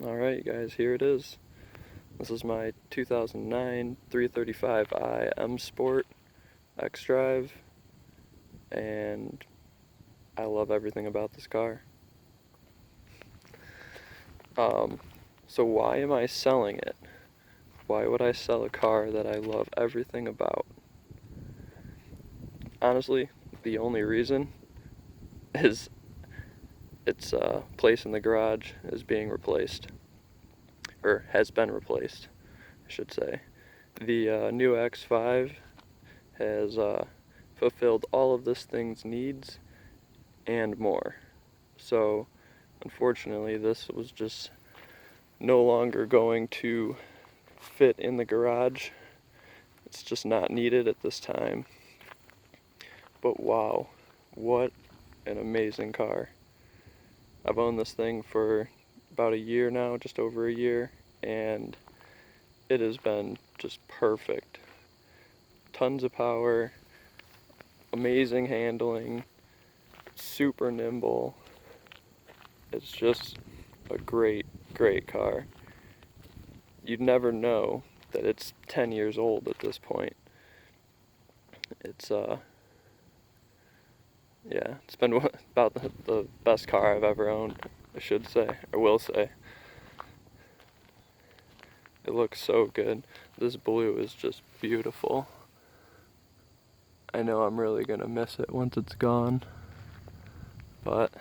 Alright guys, here it is. This is my 2009 335i msport xDrive, and I love everything about this car. So why am I selling it? Why would I sell a car that I love everything about? Honestly, the only reason is its place in the garage is being replaced, or has been replaced, I should say. The new X5 has fulfilled all of this thing's needs and more. So unfortunately, this was just no longer going to fit in the garage. It's just not needed at this time. But wow, what an amazing car. I've owned this thing for about a year now, just over a year, and it has been just perfect. Tons of power, amazing handling, super nimble. It's just a great car. You'd never know that it's 10 years old at this point. It's yeah, it's been about the best car I've ever owned, I should say, or will say. It looks so good. This blue is just beautiful. I know I'm really gonna miss it once it's gone, but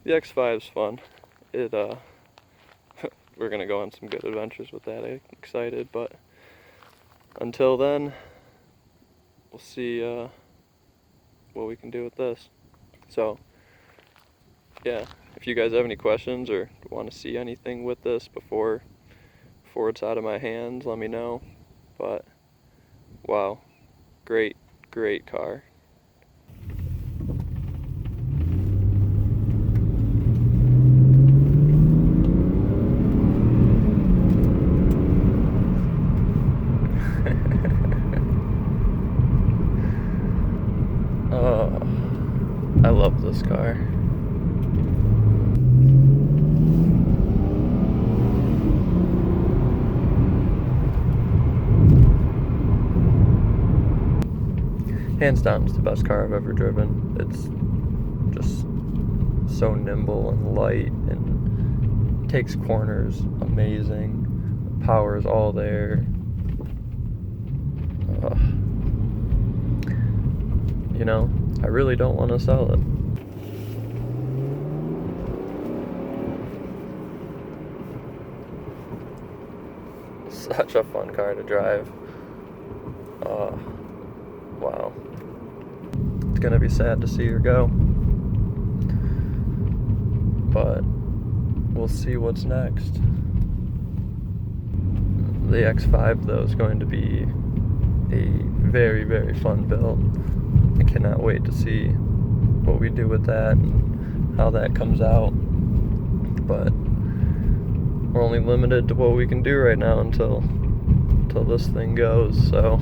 the X5's fun. We're gonna go on some good adventures with that. I'm excited, but until then, we'll see what we can do with this. So yeah, if you guys have any questions or want to see anything with this before it's out of my hands, let me know. But wow, great car. Oh, I love this car. Hands down, it's the best car I've ever driven. It's just so nimble and light and takes corners amazing. Power is all there. You know, I really don't want to sell it. Such a fun car to drive. Wow. It's gonna be sad to see her go, but we'll see what's next. The X5 though is going to be a very fun build. I cannot wait to see what we do with that and how that comes out, but we're only limited to what we can do right now until this thing goes, so